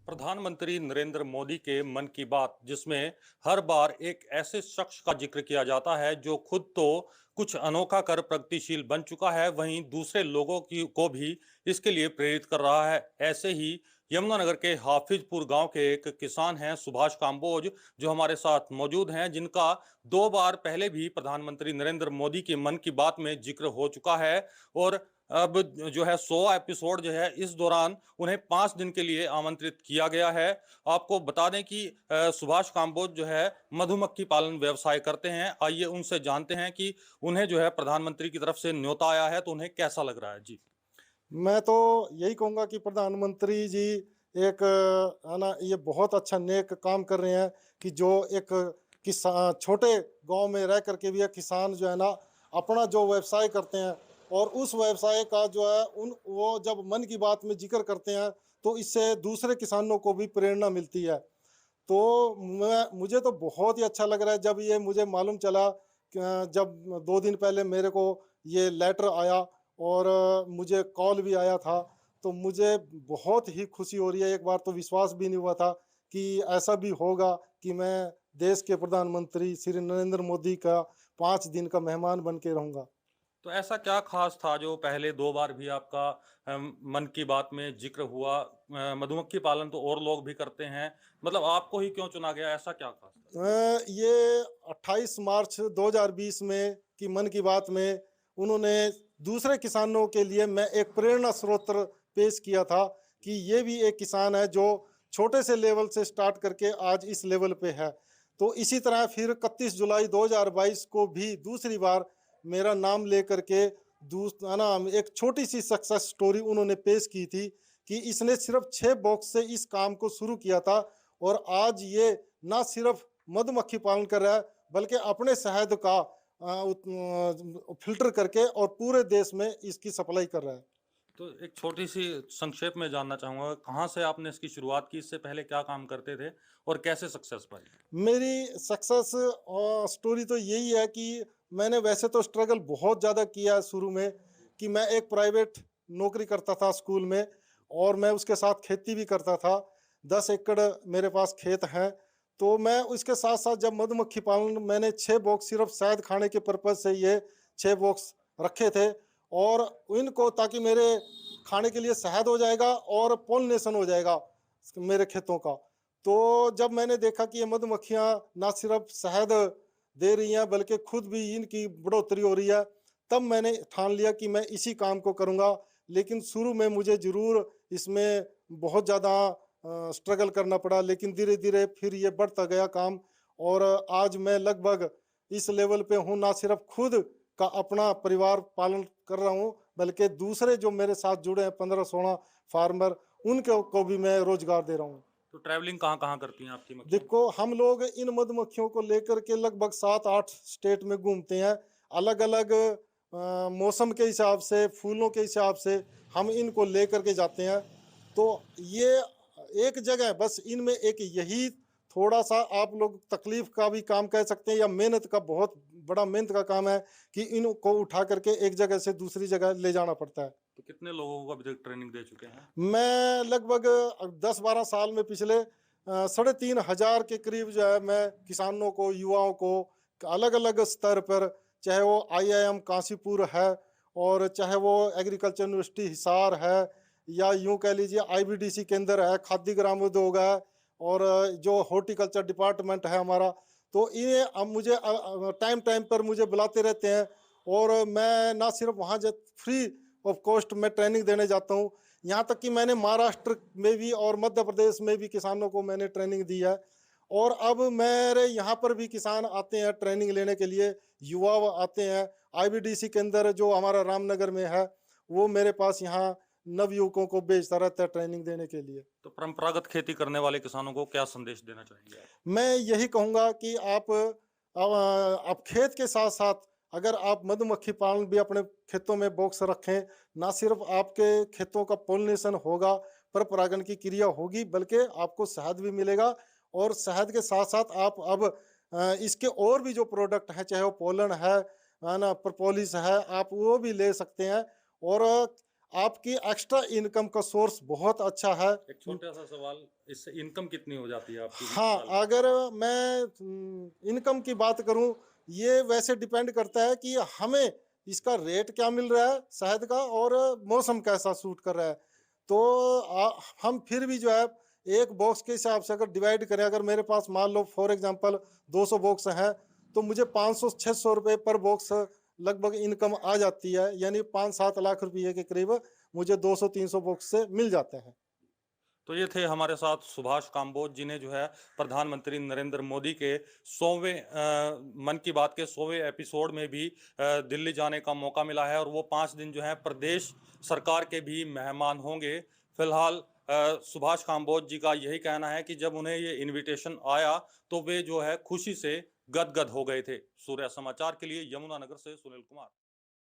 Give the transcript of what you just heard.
प्रधानमंत्री नरेंद्र मोदी के मन की बात, जिसमें हर बार एक ऐसे शख्स का जिक्र किया जाता है जो खुद तो कुछ अनोखा कर प्रगतिशील बन चुका है, वहीं दूसरे लोगों की को भी इसके लिए प्रेरित कर रहा है। ऐसे ही यमुनानगर के हाफिजपुर गांव के एक किसान हैं सुभाष काम्बोज, जो हमारे साथ मौजूद हैं, जिनका 2 बार पहले भी प्रधानमंत्री नरेंद्र मोदी के मन की बात में जिक्र हो चुका है। और अब जो है 100 एपिसोड जो है, इस दौरान उन्हें 5 दिन के लिए आमंत्रित किया गया है। आपको बता दें कि सुभाष काम्बोज जो है मधुमक्खी पालन व्यवसाय करते हैं। आइए उनसे जानते हैं कि उन्हें जो है प्रधानमंत्री की तरफ से न्योता आया है तो उन्हें कैसा लग रहा है। जी। मैं तो यही कहूँगा कि प्रधानमंत्री जी एक है ना, ये बहुत अच्छा नेक काम कर रहे हैं कि जो एक किसान छोटे गांव में रह करके भी एक किसान जो है ना, अपना जो व्यवसाय करते हैं और उस व्यवसाय का जो है उन वो जब मन की बात में जिक्र करते हैं तो इससे दूसरे किसानों को भी प्रेरणा मिलती है। तो मुझे तो बहुत ही अच्छा लग रहा है जब ये मुझे मालूम चला जब 2 दिन पहले मेरे को ये लेटर आया और मुझे कॉल भी आया था, तो मुझे बहुत ही खुशी हो रही है। एक बार तो विश्वास भी नहीं हुआ था कि ऐसा भी होगा कि मैं देश के प्रधानमंत्री श्री नरेंद्र मोदी का 5 दिन का मेहमान बन के रहूँगा। तो ऐसा क्या खास था जो पहले 2 बार भी आपका मन की बात में जिक्र हुआ? मधुमक्खी पालन तो और लोग भी करते हैं, मतलब आपको ही क्यों चुना गया? ऐसा क्या खास था? ये 28 मार्च 2020 में की मन की बात में उन्होंने दूसरे किसानों के लिए मैं एक प्रेरणा स्रोत पेश किया था कि ये भी एक किसान है जो छोटे से लेवल से स्टार्ट करके आज इस लेवल पे है। तो इसी तरह फिर 31 जुलाई 2022 को भी दूसरी बार मेरा नाम लेकर के है ना, एक छोटी सी सक्सेस स्टोरी उन्होंने पेश की थी कि इसने सिर्फ 6 बॉक्स से इस काम को शुरू किया था और आज ये ना सिर्फ मधुमक्खी पालन कर रहा है बल्कि अपने शहद का फिल्टर करके और पूरे देश में इसकी सप्लाई कर रहा है। तो एक छोटी सी संक्षेप में जानना चाहूंगा, कहाँ से आपने इसकी शुरुआत की, इससे पहले क्या काम करते थे और कैसे सक्सेस पाई? मेरी सक्सेस स्टोरी तो यही है कि मैंने वैसे तो स्ट्रगल बहुत ज़्यादा किया शुरू में कि मैं एक प्राइवेट नौकरी करता था स्कूल में और मैं उसके साथ खेती भी करता था। 10 एकड़ मेरे पास खेत हैं। तो मैं उसके साथ साथ जब मधुमक्खी पालन मैंने 6 बॉक्स सिर्फ शहद खाने के पर्पज़ से ये 6 बॉक्स रखे थे और इनको ताकि मेरे खाने के लिए शहद हो जाएगा और पोलिनेशन हो जाएगा मेरे खेतों का। तो जब मैंने देखा कि ये मधुमक्खियाँ ना सिर्फ शहद दे रही हैं बल्कि खुद भी इनकी बढ़ोतरी हो रही है, तब मैंने ठान लिया कि मैं इसी काम को करूँगा। लेकिन शुरू में मुझे ज़रूर इसमें बहुत ज़्यादा स्ट्रगल करना पड़ा, लेकिन धीरे-धीरे फिर ये बढ़ता गया काम और आज मैं लगभग इस लेवल पे हूँ, ना सिर्फ खुद का अपना परिवार पालन कर रहा हूँ, बल्कि दूसरे जो मेरे साथ जुड़े हैं 15-16 फार्मर, उनको को भी मैं रोज़गार दे रहा हूँ। तो ट्रैवलिंग कहाँ कहाँ करती हैं आपकी मक्खियाँ? देखो, हम लोग इन मधुमक्खियों को लेकर के लगभग 7-8 स्टेट में घूमते हैं। अलग-अलग मौसम के हिसाब से, फूलों के हिसाब से हम इनको लेकर के जाते हैं। तो ये एक जगह बस इनमें एक यही थोड़ा-सा आप लोग तकलीफ का भी काम कह सकते हैं या मेहनत का, बहुत बड़ा मेहनत का काम है कि इनको उठा करके एक जगह से दूसरी जगह ले जाना पड़ता है। तो कितने लोगों को अभी तक ट्रेनिंग दे चुके हैं? मैं लगभग 10-12 साल में पिछले 3,500 के करीब जो है मैं किसानों को, युवाओं को अलग-अलग स्तर पर, चाहे वो आईआईएम काशीपुर है और चाहे वो एग्रीकल्चर यूनिवर्सिटी हिसार है या यूँ कह लीजिए आईबीडीसी केंद्र है, खाद्य ग्राम उद्योग है और जो हॉर्टिकल्चर डिपार्टमेंट है हमारा, तो ये अब मुझे टाइम टाइम पर मुझे बुलाते रहते हैं और मैं ना सिर्फ वहाँ फ्री ऑफ कॉस्ट में ट्रेनिंग देने जाता हूँ, यहाँ तक कि मैंने महाराष्ट्र में भी और मध्य प्रदेश में भी किसानों को मैंने ट्रेनिंग दी है और अब मेरे यहाँ पर भी किसान आते हैं ट्रेनिंग लेने के लिए, युवा आते हैं। आईबीडीसी के अंदर जो हमारा रामनगर में है, वो मेरे पास यहाँ नवयुवकों को भेजता रहता है ट्रेनिंग देने के लिए। तो परंपरागत खेती करने वाले किसानों को क्या संदेश देना चाहेंगे आप? मैं यही कहूँगा कि आप खेत के साथ साथ अगर आप मधुमक्खी पालन भी अपने खेतों में बॉक्स रखें, ना सिर्फ आपके खेतों का पोलिनेशन होगा, पर परागण की क्रिया होगी, बल्कि आपको शहद भी मिलेगा और शहद के साथ साथ आप अब इसके और भी जो प्रोडक्ट हैं, चाहे वो पोलन है ना, प्रोपोलिस है, आप वो भी ले सकते हैं और आपकी एक्स्ट्रा इनकम का सोर्स बहुत अच्छा है। एक छोटा सा सवाल, इससे इनकम कितनी हो जाती है आपकी हाँ, साल में? अगर मैं इनकम की बात करूँ, ये वैसे डिपेंड करता है कि हमें इसका रेट क्या मिल रहा है शहद का और मौसम कैसा सूट कर रहा है। तो हम फिर भी जो है एक बॉक्स के हिसाब से अगर डिवाइड करें, अगर मेरे पास मान लो फॉर एग्जांपल 200 बॉक्स हैं, तो मुझे 500-600 रुपए पर बॉक्स लगभग इनकम आ जाती है। यानी 5-7 लाख रुपए के करीब मुझे 200-300 बॉक्स से मिल जाते हैं। तो ये थे हमारे साथ सुभाष काम्बोज, जिन्हें जो है प्रधानमंत्री नरेंद्र मोदी के 100वें मन की बात के 100वें एपिसोड में भी दिल्ली जाने का मौका मिला है और वो 5 दिन जो है प्रदेश सरकार के भी मेहमान होंगे। फिलहाल सुभाष काम्बोज जी का यही कहना है कि जब उन्हें ये इनविटेशन आया तो वे जो है खुशी से गदगद हो गए थे। सूर्य समाचार के लिए यमुनानगर से सुनील कुमार।